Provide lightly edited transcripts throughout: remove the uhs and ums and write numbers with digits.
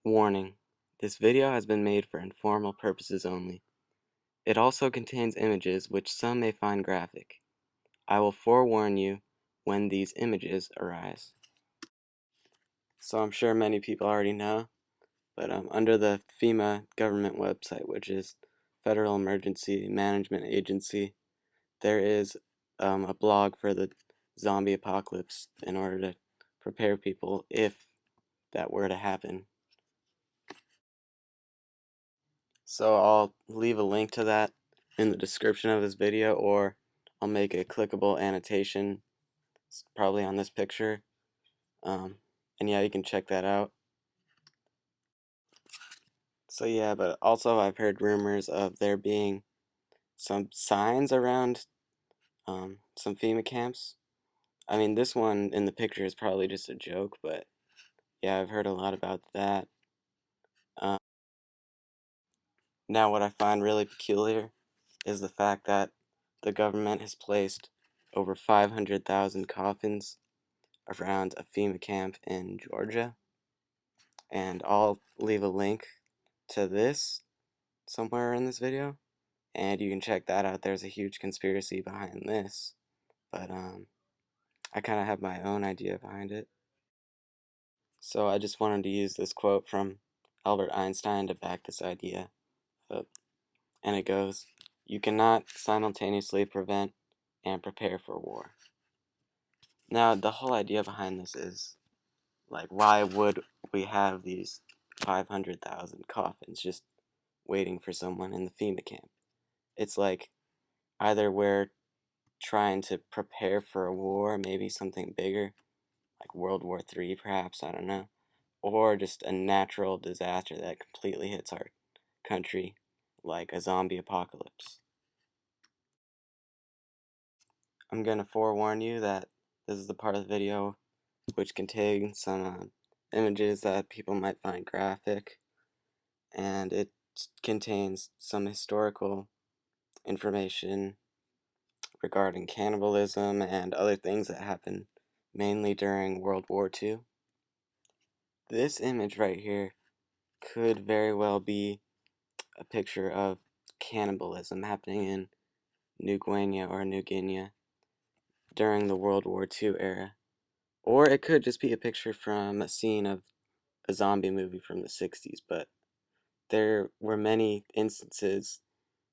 Warning: this video has been made for informal purposes only. It also contains images which some may find graphic. I will forewarn you when these images arise. So I'm sure many people already know, but under the FEMA government website, which is Federal Emergency Management Agency, there is a blog for the zombie apocalypse in order to prepare people if that were to happen. So I'll leave a link to that in the description of this video, or I'll make a clickable annotation probably on this picture. And yeah, you can check that out. So yeah, but also I've heard rumors of there being some signs around some FEMA camps. I mean, this one in the picture is probably just a joke, but yeah, I've heard a lot about that. Um, Now, what I find really peculiar is the fact that the government has placed over 500,000 coffins around a FEMA camp in Georgia, and I'll leave a link to this somewhere in this video, and you can check that out. There's a huge conspiracy behind this, but I kind of have my own idea behind it. So I just wanted to use this quote from Albert Einstein to back this idea up, and it goes, "You cannot simultaneously prevent and prepare for war." Now, the whole idea behind this is, like, why would we have these 500,000 coffins just waiting for someone in the FEMA camp? It's like either we're trying to prepare for a war, maybe something bigger, like World War III perhaps, I don't know, or just a natural disaster that completely hits our country, like a zombie apocalypse. I'm going to forewarn you that this is the part of the video which contains some images that people might find graphic, and it contains some historical information regarding cannibalism and other things that happened mainly during World War II. This image right here could very well be a picture of cannibalism happening in New Guinea or New Guinea during the World War II era. Or it could just be a picture from a scene of a zombie movie from the 60s, but there were many instances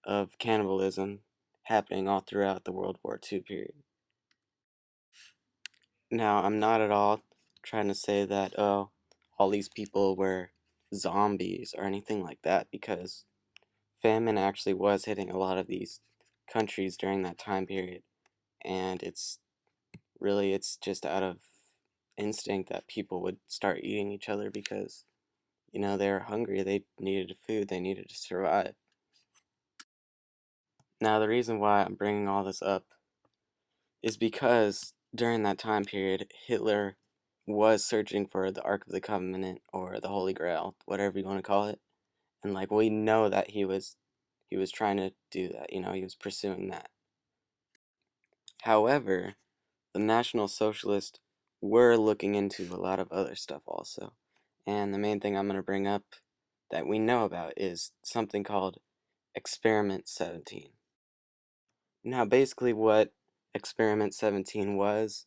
of cannibalism happening all throughout the World War II period. Now, I'm not at all trying to say that, oh, all these people were zombies or anything like that, because famine actually was hitting a lot of these countries during that time period, and it's just out of instinct that people would start eating each other because, you know, they were hungry, they needed food, they needed to survive. Now, the reason why I'm bringing all this up is because during that time period, Hitler was searching for the Ark of the Covenant or the Holy Grail, whatever you want to call it. And like we know that he was trying to do that, you know, he was pursuing that. However, the National Socialists were looking into a lot of other stuff also. And the main thing I'm going to bring up that we know about is something called Experiment 17. Now, basically what Experiment 17 was,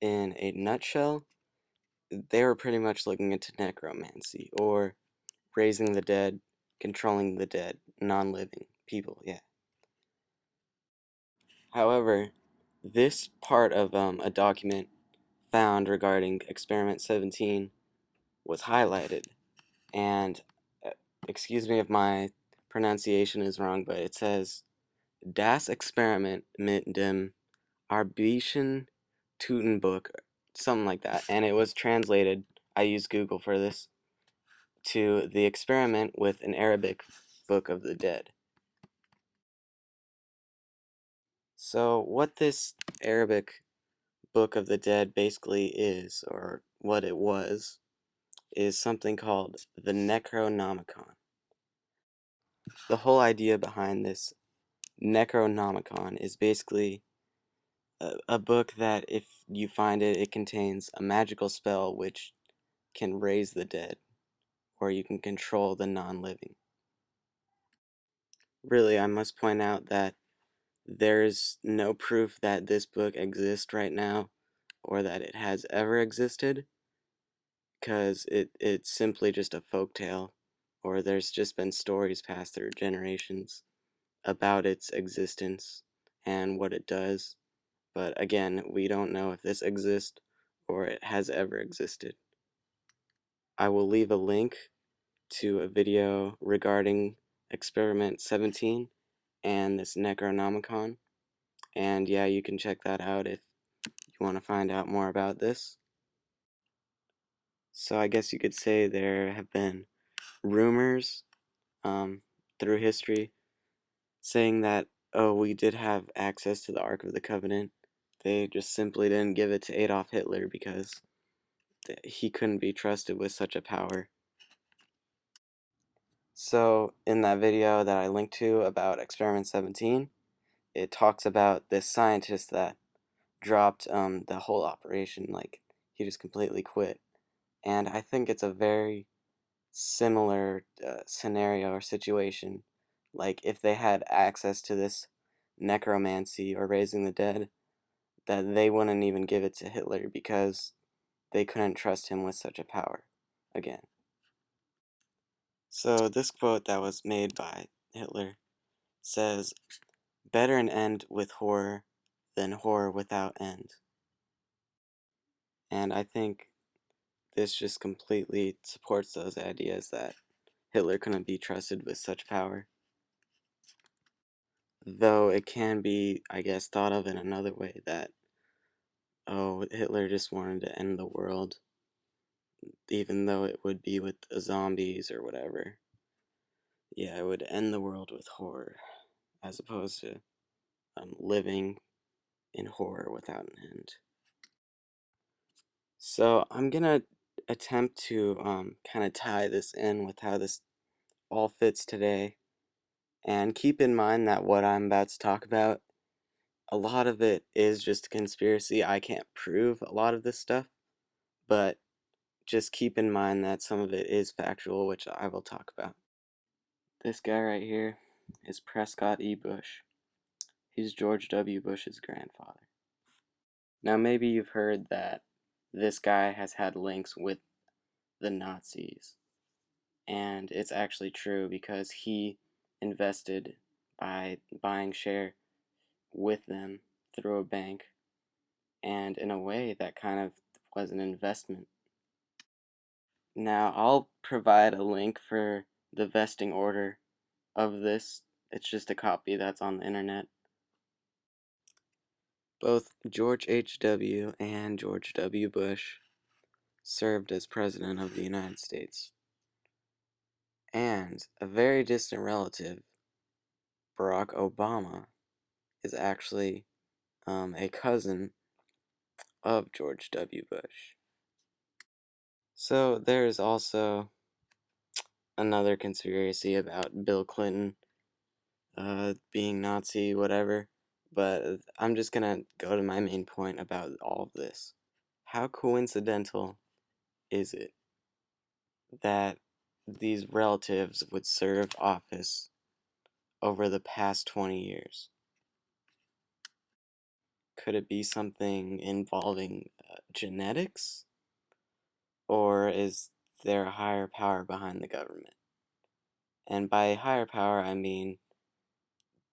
in a nutshell, they were pretty much looking into necromancy, or raising the dead, controlling the dead, non-living people, yeah. However, this part of a document found regarding Experiment 17 was highlighted, and excuse me if my pronunciation is wrong, but it says, Das Experiment mit dem Arbischen Totenbuch, something like that, and it was translated, I used Google for this, to the experiment with an Arabic Book of the Dead. So what this Arabic Book of the Dead basically is, or what it was, is something called the Necronomicon. The whole idea behind this Necronomicon is basically a book that, if you find it, it contains a magical spell which can raise the dead, or you can control the non-living. Really, I must point out that there's no proof that this book exists right now or that it has ever existed, because it's simply just a folk tale, or there's just been stories passed through generations about its existence and what it does. But again, we don't know if this exists or it has ever existed. I will leave a link to a video regarding Experiment 17 and this Necronomicon. And yeah, you can check that out if you want to find out more about this. So I guess you could say there have been rumors through history saying that, oh, we did have access to the Ark of the Covenant. They just simply didn't give it to Adolf Hitler because he couldn't be trusted with such a power. So in that video that I linked to about Experiment 17, it talks about this scientist that dropped the whole operation, like he just completely quit. And I think it's a very similar scenario or situation. Like if they had access to this necromancy or raising the dead, that they wouldn't even give it to Hitler because they couldn't trust him with such a power again. So this quote that was made by Hitler says, "Better an end with horror than horror without end." And I think this just completely supports those ideas that Hitler couldn't be trusted with such power. Though it can be, I guess, thought of in another way that, oh, Hitler just wanted to end the world, even though it would be with zombies or whatever. Yeah, it would end the world with horror, as opposed to living in horror without an end. So I'm gonna attempt to kind of tie this in with how this all fits today. And keep in mind that what I'm about to talk about, a lot of it is just a conspiracy. I can't prove a lot of this stuff, but just keep in mind that some of it is factual, which I will talk about. This guy right here is Prescott E. Bush. He's George W. Bush's grandfather. Now, maybe you've heard that this guy has had links with the Nazis, and it's actually true because he invested by buying share with them through a bank, and in a way that kind of was an investment. Now I'll provide a link for the vesting order of this. It's just a copy that's on the internet. Both George H.W. and George W. Bush served as President of the United States. And a very distant relative, Barack Obama, is actually a cousin of George W. Bush. So there is also another conspiracy about Bill Clinton being Nazi, whatever. But I'm just gonna go to my main point about all of this. How coincidental is it that these relatives would serve office over the past 20 years? Could it be something involving genetics? Or is there a higher power behind the government? And by higher power, I mean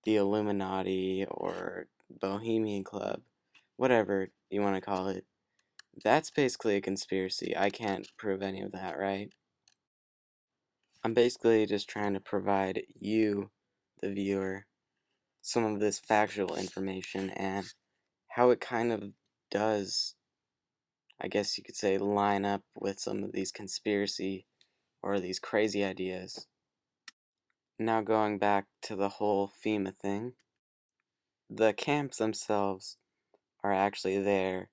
the Illuminati or Bohemian Club, whatever you want to call it. That's basically a conspiracy. I can't prove any of that, right? I'm basically just trying to provide you, the viewer, some of this factual information and how it kind of does, I guess you could say, line up with some of these conspiracy or these crazy ideas. Now going back to the whole FEMA thing, the camps themselves are actually there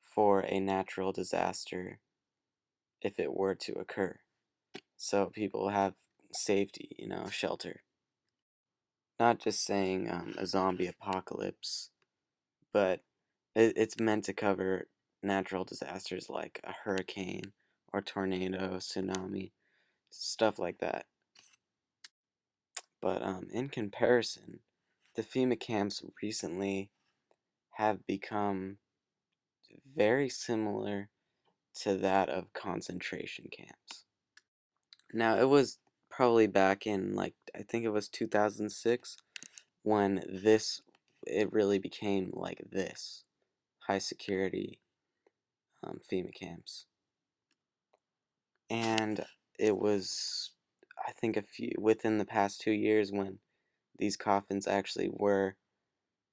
for a natural disaster if it were to occur. So people have safety, shelter. Not just saying a zombie apocalypse, but it's meant to cover natural disasters like a hurricane or tornado, tsunami, stuff like that. But in comparison, the FEMA camps recently have become very similar to that of concentration camps. Now, it was probably back in, like, I think it was 2006 when it really became like this high security FEMA camps. And it was, I think, within the past 2 years when these coffins actually were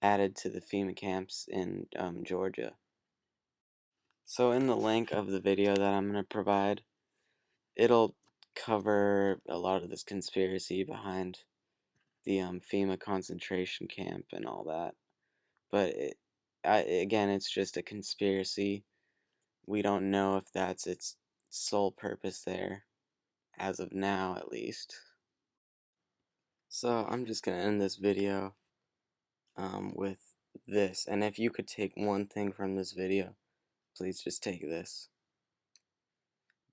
added to the FEMA camps in Georgia. So in the link of the video that I'm going to provide, it'll cover a lot of this conspiracy behind the FEMA concentration camp and all that. But again, it's just a conspiracy. We don't know if that's its sole purpose there, as of now at least. So I'm just going to end this video with this. And if you could take one thing from this video, please just take this.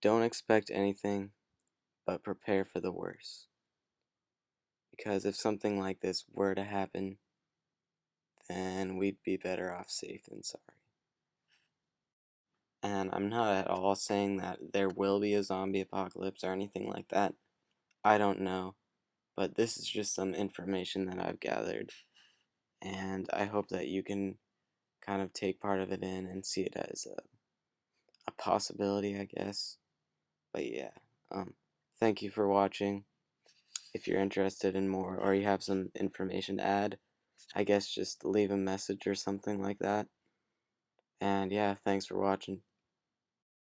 Don't expect anything, but prepare for the worst. Because if something like this were to happen, then we'd be better off safe than sorry. And I'm not at all saying that there will be a zombie apocalypse or anything like that. I don't know. But this is just some information that I've gathered. And I hope that you can kind of take part of it in and see it as a possibility, I guess. But yeah, thank you for watching. If you're interested in more or you have some information to add, I guess just leave a message or something like that. And yeah, thanks for watching.